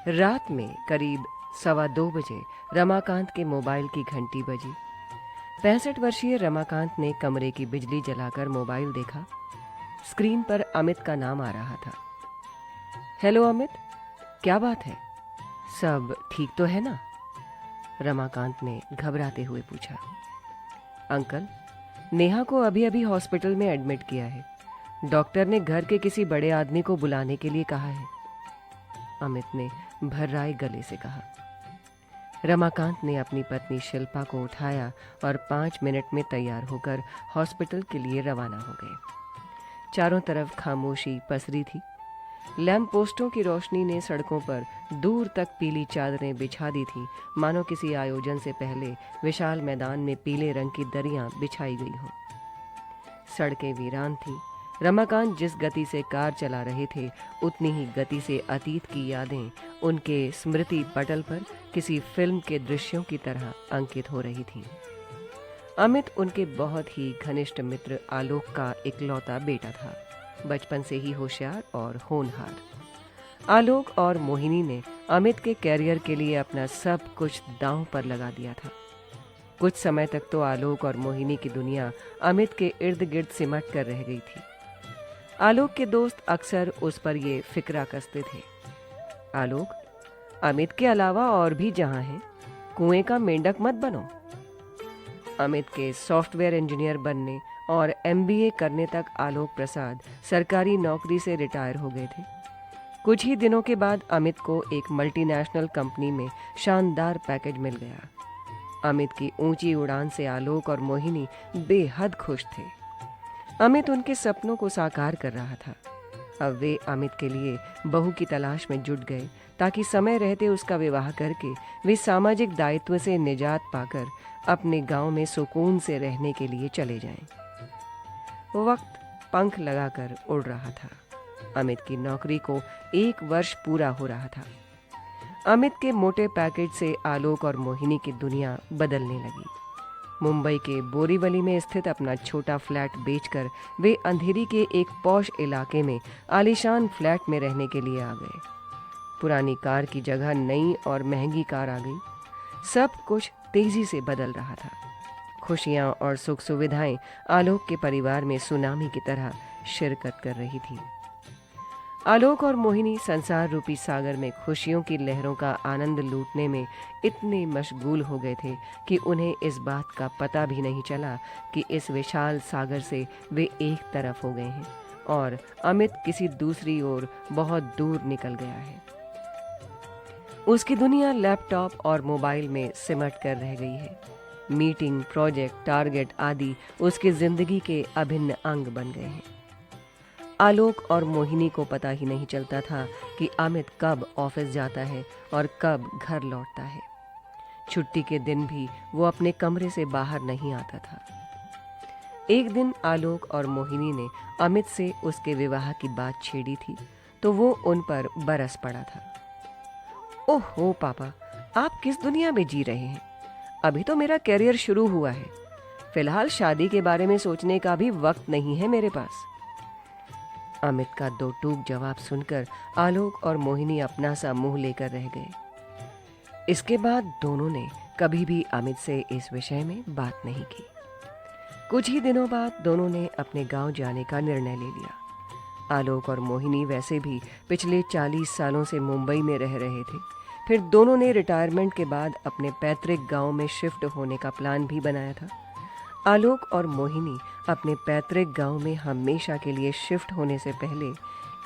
रात में करीब 1:15 बजे रमाकांत के मोबाइल की घंटी बजी। 65 वर्षीय रमाकांत ने कमरे की बिजली जलाकर मोबाइल देखा। स्क्रीन पर अमित का नाम आ रहा था। हेलो अमित, क्या बात है? सब ठीक तो है ना? रमाकांत ने घबराते हुए पूछा। अंकल, नेहा को अभी अभी हॉस्पिटल में एडमिट किया है। डॉक्टर ने घर के किसी बड़े आदमी को बुलाने के लिए कहा है, अमित ने भर्राए गले से कहा। रमाकांत ने अपनी पत्नी शिल्पा को उठाया और 5 मिनट में तैयार होकर हॉस्पिटल के लिए रवाना हो गए। चारों तरफ खामोशी पसरी थी। लैंप पोस्टों की रोशनी ने सड़कों पर दूर तक पीली चादरें बिछा दी थी, मानो किसी आयोजन से पहले विशाल मैदान में पीले रंग की दरियां बिछाई गई हों। सड़कें वीरान थीं। रमाकांत जिस गति से कार चला रहे थे, उतनी ही गति से अतीत की यादें उनके स्मृति पटल पर किसी फिल्म के दृश्यों की तरह अंकित हो रही थीं। अमित उनके बहुत ही घनिष्ठ मित्र आलोक का इकलौता बेटा था, बचपन से ही होशियार और होनहार। आलोक और मोहिनी ने अमित के कैरियर के लिए अपना सब कुछ दांव पर लगा दिया था। कुछ समय तक तो आलोक और मोहिनी की दुनिया अमित के इर्द गिर्द सिमट कर रह गई थी। आलोक के दोस्त अक्सर उस पर ये फिक्रा कसते थे, आलोक, अमित के अलावा और भी जहां हैं, कुएं का मेंढक मत बनो। अमित के सॉफ्टवेयर इंजीनियर बनने और MBA करने तक आलोक प्रसाद सरकारी नौकरी से रिटायर हो गए थे। कुछ ही दिनों के बाद अमित को एक मल्टीनेशनल कंपनी में शानदार पैकेज मिल गया। अमित की ऊंची उड़ान से आलोक और मोहिनी बेहद खुश थे। अमित उनके सपनों को साकार कर रहा था। अब वे अमित के लिए बहू की तलाश में जुट गए, ताकि समय रहते उसका विवाह करके वे सामाजिक दायित्व से निजात पाकर अपने गांव में सुकून से रहने के लिए चले जाएं। वक्त पंख लगाकर उड़ रहा था। अमित की नौकरी को 1 वर्ष पूरा हो रहा था। अमित के मोटे पैकेज से आलोक और मोहिनी की दुनिया बदलने लगी। मुंबई के बोरीवली में स्थित अपना छोटा फ्लैट बेचकर वे अंधेरी के एक पॉश इलाके में आलीशान फ्लैट में रहने के लिए आ गए। पुरानी कार की जगह नई और महंगी कार आ गई। सब कुछ तेजी से बदल रहा था। खुशियां और सुख सुविधाएं आलोक के परिवार में सुनामी की तरह शिरकत कर रही थी। आलोक और मोहिनी संसार रूपी सागर में खुशियों की लहरों का आनंद लूटने में इतने मशगूल हो गए थे कि उन्हें इस बात का पता भी नहीं चला कि इस विशाल सागर से वे एक तरफ हो गए हैं और अमित किसी दूसरी ओर बहुत दूर निकल गया है। उसकी दुनिया लैपटॉप और मोबाइल में सिमट कर रह गई है। मीटिंग, प्रोजेक्ट, टारगेट आदि उसकी जिंदगी के अभिन्न अंग बन गए हैं। आलोक और मोहिनी को पता ही नहीं चलता था कि अमित कब ऑफिस जाता है और कब घर लौटता है। छुट्टी के दिन भी वो अपने कमरे से बाहर नहीं आता था। एक दिन आलोक और मोहिनी ने अमित से उसके विवाह की बात छेड़ी थी, तो वो उन पर बरस पड़ा था। ओहो पापा, आप किस दुनिया में जी रहे हैं? अभी तो मेरा कैरियर शुरू हुआ है। फिलहाल शादी के बारे में सोचने का भी वक्त नहीं है मेरे पास। अमित का दो टूक जवाब सुनकर आलोक और मोहिनी अपना सा मुंह लेकर रह गए। इसके बाद दोनों ने कभी भी अमित से इस विषय में बात नहीं की। कुछ ही दिनों बाद दोनों ने अपने गांव जाने का निर्णय ले लिया। आलोक और मोहिनी वैसे भी पिछले 40 सालों से मुंबई में रह रहे थे। फिर दोनों ने रिटायरमेंट के बाद अपने पैतृक गांव में शिफ्ट होने का प्लान भी बनाया था। आलोक और मोहिनी अपने पैतृक गांव में हमेशा के लिए शिफ्ट होने से पहले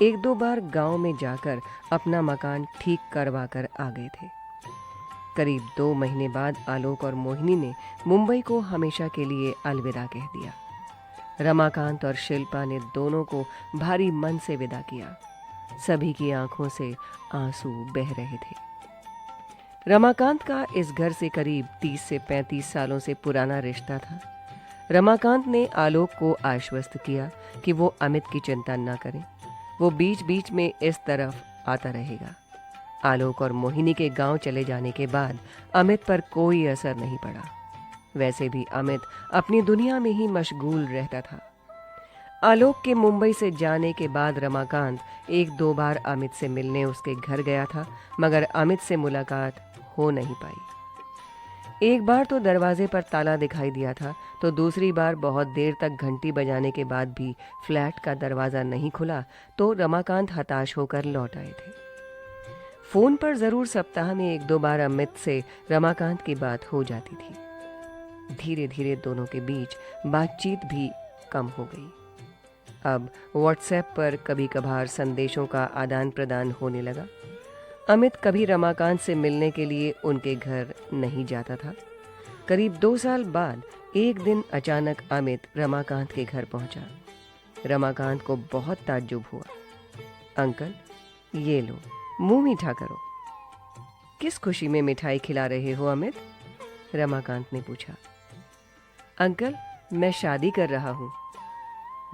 1-2 बार गांव में जाकर अपना मकान ठीक करवा कर आ गए थे। करीब 2 महीने बाद आलोक और मोहिनी ने मुंबई को हमेशा के लिए अलविदा कह दिया। रमाकांत और शिल्पा ने दोनों को भारी मन से विदा किया। सभी की आंखों से आंसू बह रहे थे। रमाकांत का इस घर से करीब 30 से 35 सालों से पुराना रिश्ता था। रमाकांत ने आलोक को आश्वस्त किया कि वो अमित की चिंता न करें, वो बीच बीच में इस तरफ आता रहेगा। आलोक और मोहिनी के गांव चले जाने के बाद अमित पर कोई असर नहीं पड़ा। वैसे भी अमित अपनी दुनिया में ही मशगूल रहता था। आलोक के मुंबई से जाने के बाद रमाकांत एक दो बार अमित से मिलने उसके घर गया था, मगर अमित से मुलाकात हो नहीं पाई। एक बार तो दरवाजे पर ताला दिखाई दिया था, तो दूसरी बार बहुत देर तक घंटी बजाने के बाद भी फ्लैट का दरवाज़ा नहीं खुला, तो रमाकांत हताश होकर लौट आए थे। फ़ोन पर ज़रूर सप्ताह में एक दो बार अमित से रमाकांत की बात हो जाती थी। धीरे धीरे दोनों के बीच बातचीत भी कम हो गई। अब व्हाट्सएप पर कभी कभार संदेशों का आदान प्रदान होने लगा। अमित कभी रमाकांत से मिलने के लिए उनके घर नहीं जाता था। करीब 2 साल बाद एक दिन अचानक अमित रमाकांत के घर पहुंचा। रमाकांत को बहुत ताज्जुब हुआ। अंकल, ये लो, मुंह मीठा करो। किस खुशी में मिठाई खिला रहे हो अमित? रमाकांत ने पूछा। अंकल, मैं शादी कर रहा हूँ।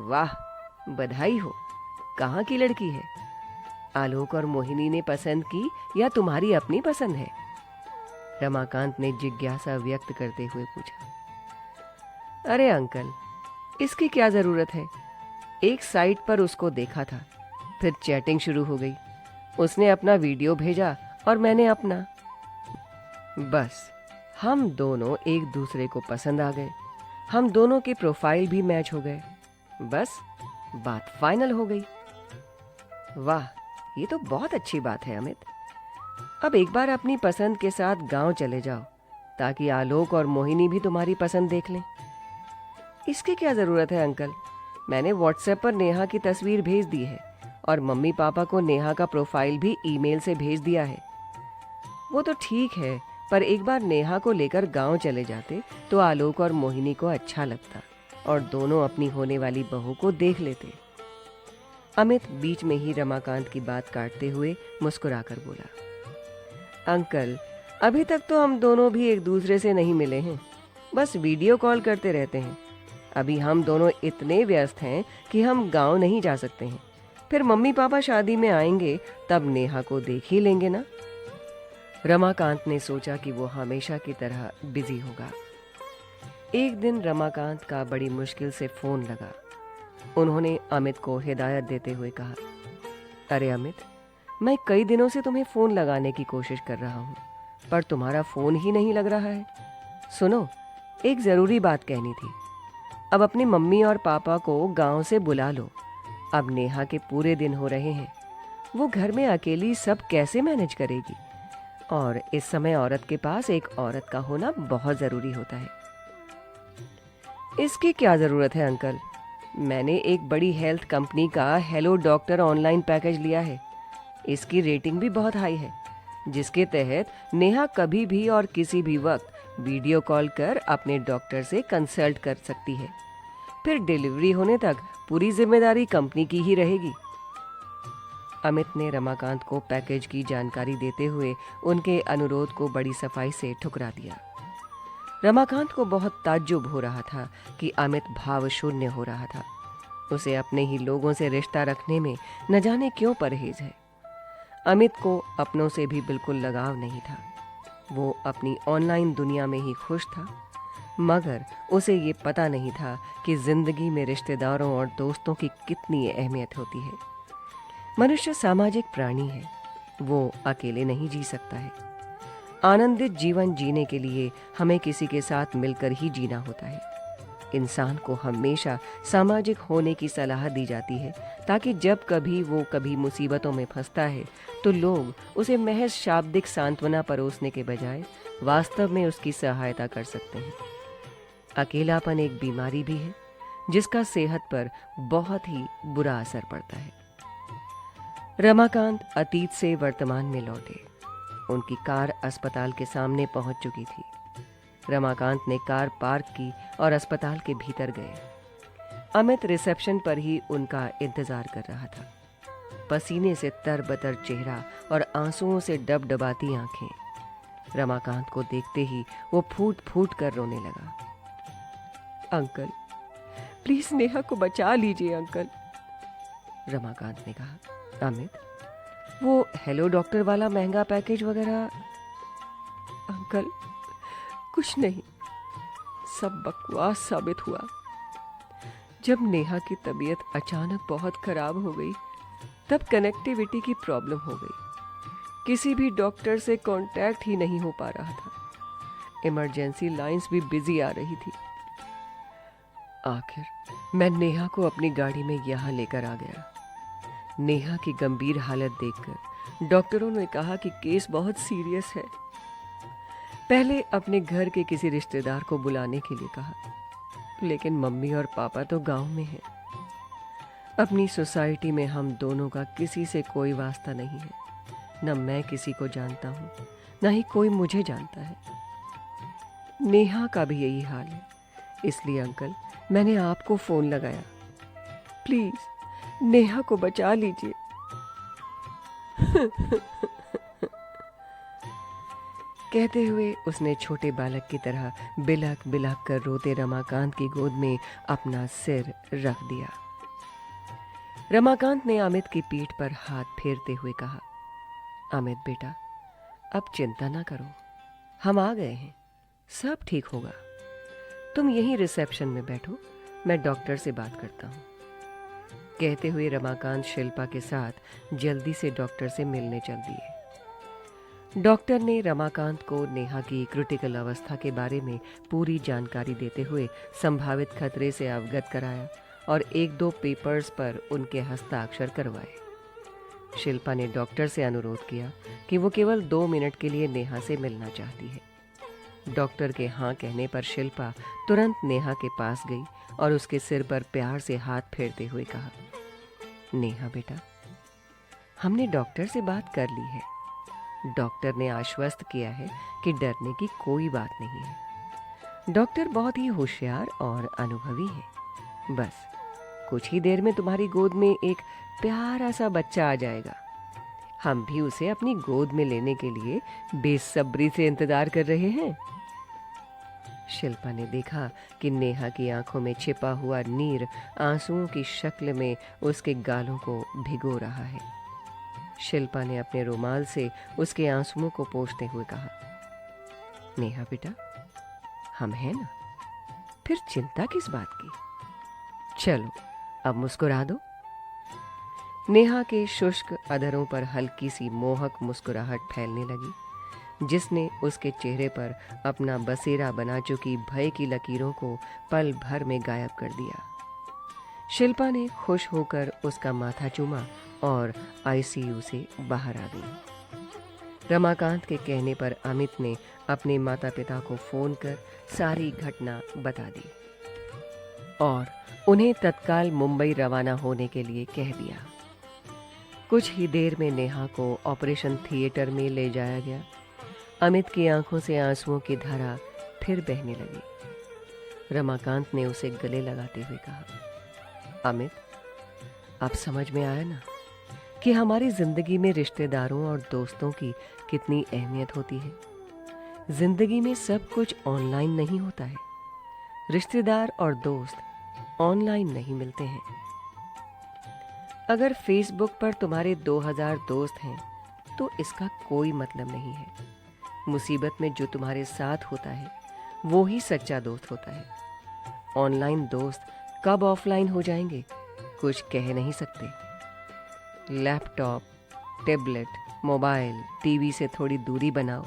वाह, बधाई हो। कहाँ की लड़की है? आलोक और मोहिनी ने पसंद की या तुम्हारी अपनी पसंद है? रमाकांत ने जिज्ञासा व्यक्त करते हुए पूछा। अरे अंकल, इसकी क्या जरूरत है? एक साइट पर उसको देखा था, फिर चैटिंग शुरू हो गई। उसने अपना वीडियो भेजा और मैंने अपना। बस हम दोनों एक दूसरे को पसंद आ गए। हम दोनों के प्रोफाइल भी मैच हो गए। बस बात फाइनल हो गई। वाह, ये तो बहुत अच्छी बात है अमित। अब एक बार अपनी पसंद के साथ गांव चले जाओ, ताकि आलोक और मोहिनी भी तुम्हारी पसंद देख लें। इसकी क्या जरूरत है अंकल? मैंने व्हाट्सएप पर नेहा की तस्वीर भेज दी है और मम्मी पापा को नेहा का प्रोफाइल भी ईमेल से भेज दिया है। वो तो ठीक है, पर एक बार नेहा को लेकर गांव चले जाते तो आलोक और मोहिनी को अच्छा लगता और दोनों अपनी होने वाली बहू को देख लेते। अमित बीच में ही रमाकांत की बात काटते हुए मुस्कुराकर बोला। अंकल, अभी तक तो हम दोनों भी एक दूसरे से नहीं मिले हैं, बस वीडियो कॉल करते रहते हैं। अभी हम दोनों इतने व्यस्त हैं कि हम गांव नहीं जा सकते हैं। फिर मम्मी पापा शादी में आएंगे, तब नेहा को देख ही लेंगे ना। रमाकांत ने सोचा कि वो हमेशा की तरह बिजी होगा। एक दिन रमाकांत का बड़ी मुश्किल से फोन लगा। उन्होंने अमित को हिदायत देते हुए कहा। अरे अमित, मैं कई दिनों से तुम्हें फोन लगाने की कोशिश कर रहा हूँ, पर तुम्हारा फोन ही नहीं लग रहा है। सुनो, एक जरूरी बात कहनी थी। अब अपनी मम्मी और पापा को गांव से बुला लो। अब नेहा के पूरे दिन हो रहे हैं। वो घर में अकेली सब कैसे मैनेज करेगी? और इस समय औरत के पास एक औरत का होना बहुत जरूरी होता है। इसकी क्या जरूरत है अंकल? मैंने एक बड़ी हेल्थ कंपनी का हेलो डॉक्टर ऑनलाइन पैकेज लिया है। इसकी रेटिंग भी बहुत हाई है, जिसके तहत नेहा कभी भी और किसी भी वक्त वीडियो कॉल कर अपने डॉक्टर से कंसल्ट कर सकती है। फिर डिलीवरी होने तक पूरी जिम्मेदारी कंपनी की ही रहेगी। अमित ने रमाकांत को पैकेज की जानकारी देते हुए उनके अनुरोध को बड़ी सफाई से ठुकरा दिया। रमाकांत को बहुत ताज्जुब हो रहा था कि अमित भाव शून्य हो रहा था। उसे अपने ही लोगों से रिश्ता रखने में न जाने क्यों परहेज है। अमित को अपनों से भी बिल्कुल लगाव नहीं था। वो अपनी ऑनलाइन दुनिया में ही खुश था, मगर उसे ये पता नहीं था कि जिंदगी में रिश्तेदारों और दोस्तों की कितनी अहमियत होती है। मनुष्य सामाजिक प्राणी है, वो अकेले नहीं जी सकता है। आनंदित जीवन जीने के लिए हमें किसी के साथ मिलकर ही जीना होता है। इंसान को हमेशा सामाजिक होने की सलाह दी जाती है, ताकि जब कभी वो कभी मुसीबतों में फंसता है तो लोग उसे महज शाब्दिक सांत्वना परोसने के बजाय वास्तव में उसकी सहायता कर सकते हैं। अकेलापन एक बीमारी भी है, जिसका सेहत पर बहुत ही बुरा असर पड़ता है। रमाकांत अतीत से वर्तमान में लौटे। उनकी कार अस्पताल के सामने पहुंच चुकी थी। रमाकांत ने कार पार्क की और अस्पताल के भीतर गए। अमित रिसेप्शन पर ही उनका इंतजार कर रहा था। पसीने से तरबतर चेहरा और आंसुओं से डबडबाती आंखें। रमाकांत को देखते ही वो फूट फूट कर रोने लगा। अंकल, प्लीज नेहा को बचा लीजिए अंकल, रमाकांत ने कहा। अमित, वो हेलो डॉक्टर वाला महंगा पैकेज वगैरह? अंकल, कुछ नहीं, सब बकवास साबित हुआ। जब नेहा की तबीयत अचानक बहुत खराब हो गई तब कनेक्टिविटी की प्रॉब्लम हो गई। किसी भी डॉक्टर से कांटेक्ट ही नहीं हो पा रहा था। इमरजेंसी लाइंस भी बिजी आ रही थी। आखिर मैं नेहा को अपनी गाड़ी में यहाँ लेकर आ गया। नेहा की गंभीर हालत देखकर डॉक्टरों ने कहा कि केस बहुत सीरियस है। पहले अपने घर के किसी रिश्तेदार को बुलाने के लिए कहा, लेकिन मम्मी और पापा तो गांव में हैं। अपनी सोसाइटी में हम दोनों का किसी से कोई वास्ता नहीं है। न मैं किसी को जानता हूँ, न ही कोई मुझे जानता है। नेहा का भी यही हाल है। इसलिए अंकल, मैंने आपको फोन लगाया। प्लीज नेहा को बचा लीजिए। कहते हुए उसने छोटे बालक की तरह बिलक बिलक कर रोते रमाकांत की गोद में अपना सिर रख दिया। रमाकांत ने अमित की पीठ पर हाथ फेरते हुए कहा, अमित बेटा, अब चिंता ना करो, हम आ गए हैं, सब ठीक होगा। तुम यहीं रिसेप्शन में बैठो, मैं डॉक्टर से बात करता हूँ। कहते हुए रमाकांत शिल्पा के साथ जल्दी से डॉक्टर से मिलने चल दिए। डॉक्टर ने रमाकांत को नेहा की क्रिटिकल अवस्था के बारे में पूरी जानकारी देते हुए संभावित खतरे से अवगत कराया और 1-2 पेपर्स पर उनके हस्ताक्षर करवाए। शिल्पा ने डॉक्टर से अनुरोध किया कि वो केवल 2 मिनट के लिए नेहा से मिलना चाहती है। डॉक्टर के हाँ कहने पर शिल्पा तुरंत नेहा के पास गई और उसके सिर पर प्यार से हाथ फेरते हुए कहा, नेहा बेटा, हमने डॉक्टर से बात कर ली है। डॉक्टर ने आश्वस्त किया है कि डरने की कोई बात नहीं है। डॉक्टर बहुत ही होशियार और अनुभवी है। बस कुछ ही देर में तुम्हारी गोद में एक प्यारा सा बच्चा आ जाएगा। हम भी उसे अपनी गोद में लेने के लिए बेसब्री से इंतजार कर रहे हैं। शिल्पा ने देखा कि नेहा की आंखों में छिपा हुआ नीर आंसुओं की शक्ल में उसके गालों को भिगो रहा है। शिल्पा ने अपने रुमाल से उसके आंसुओं को पोंछते हुए कहा, नेहा बेटा, हम हैं ना, फिर चिंता किस बात की। चलो अब मुस्कुरा दो। नेहा के शुष्क अधरों पर हल्की सी मोहक मुस्कुराहट फैलने लगी, जिसने उसके चेहरे पर अपना बसेरा बना चुकी भय की लकीरों को पल भर में गायब कर दिया। शिल्पा ने खुश होकर उसका माथा चूमा और आईसीयू से बाहर आ गई। रमाकांत के कहने पर अमित ने अपने माता पिता को फोन कर सारी घटना बता दी और उन्हें तत्काल मुंबई रवाना होने के लिए कह दिया। कुछ ही देर में नेहा को ऑपरेशन थिएटर में ले जाया गया। अमित की आंखों से आंसुओं की धारा फिर बहने लगी। रमाकांत ने उसे गले लगाते हुए कहा, अमित, अब समझ में आया ना कि हमारी जिंदगी में रिश्तेदारों और दोस्तों की कितनी अहमियत होती है। जिंदगी में सब कुछ ऑनलाइन नहीं होता है। रिश्तेदार और दोस्त ऑनलाइन नहीं मिलते हैं। अगर फेसबुक पर तुम्हारे 2000 दोस्त हैं तो इसका कोई मतलब नहीं है। मुसीबत में जो तुम्हारे साथ होता है वो ही सच्चा दोस्त होता है। ऑनलाइन दोस्त कब ऑफलाइन हो जाएंगे कुछ कह नहीं सकते। लैपटॉप, टैबलेट, मोबाइल, टीवी से थोड़ी दूरी बनाओ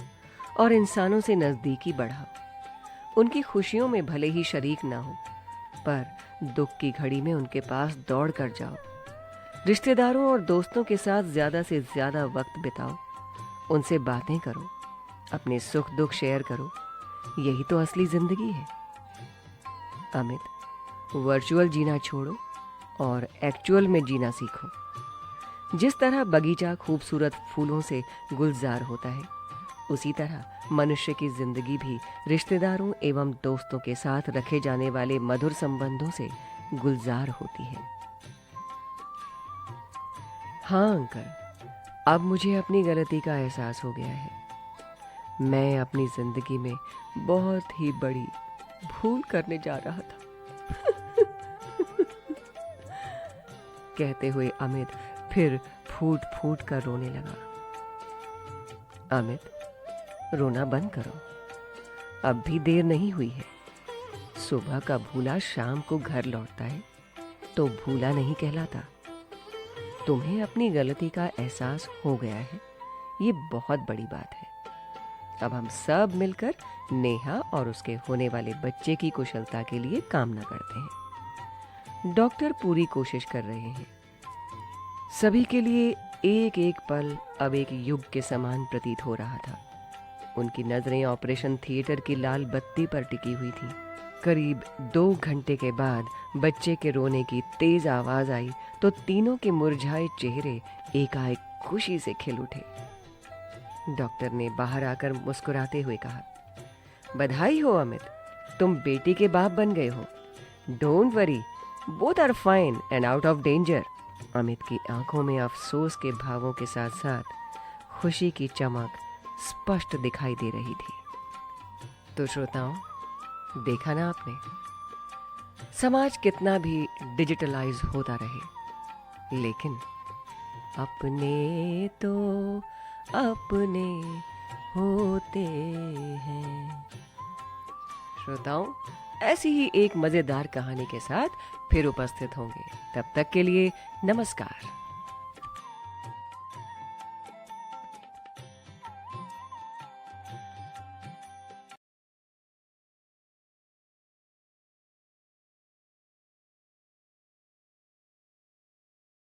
और इंसानों से नज़दीकी बढ़ाओ। उनकी खुशियों में भले ही शरीक ना हो, पर दुख की घड़ी में उनके पास दौड़ कर जाओ। रिश्तेदारों और दोस्तों के साथ ज़्यादा से ज़्यादा वक्त बिताओ। उनसे बातें करो, अपने सुख दुख शेयर करो। यही तो असली ज़िंदगी है। अमित, वर्चुअल जीना छोड़ो और एक्चुअल में जीना सीखो। जिस तरह बगीचा खूबसूरत फूलों से गुलजार होता है, उसी तरह मनुष्य की जिंदगी भी रिश्तेदारों एवं दोस्तों के साथ रखे जाने वाले मधुर संबंधों से गुलजार होती है। हाँ अंकल, अब मुझे अपनी गलती का एहसास हो गया है। मैं अपनी जिंदगी में बहुत ही बड़ी भूल करने जा रहा था। कहते हुए अमित फिर फूट फूट कर रोने लगा। अमित, रोना बंद करो, अब भी देर नहीं हुई है। सुबह का भूला शाम को घर लौटता है। तो भूला नहीं कहलाता। तुम्हें अपनी गलती का एहसास हो गया है, ये बहुत बड़ी बात है। अब हम सब मिलकर नेहा और उसके होने वाले बच्चे की कुशलता के लिए कामना करते हैं। डॉक्टर पूरी कोशिश कर रहे हैं। सभी के लिए एक एक पल अब एक युग के समान प्रतीत हो रहा था। उनकी नजरें ऑपरेशन थिएटर की लाल बत्ती पर टिकी हुई थी। करीब 2 घंटे के बाद बच्चे के रोने की तेज आवाज आई तो तीनों के मुरझाए चेहरे एकाएक खुशी से खिल उठे। डॉक्टर ने बाहर आकर मुस्कुराते हुए कहा, बधाई हो अमित, तुम बेटी के बाप बन गए हो। Don't worry, both are fine and out of danger. Amit की आंखों में अफसोस के भावों के साथ साथ खुशी की चमक स्पष्ट दिखाई दे रही थी। तो श्रोताओं, देखा ना आपने, समाज कितना भी डिजिटलाइज होता रहे, लेकिन अपने तो अपने होते हैं। श्रोताओं, ऐसी ही एक मजेदार कहानी के साथ फिर उपस्थित होंगे। तब तक के लिए नमस्कार।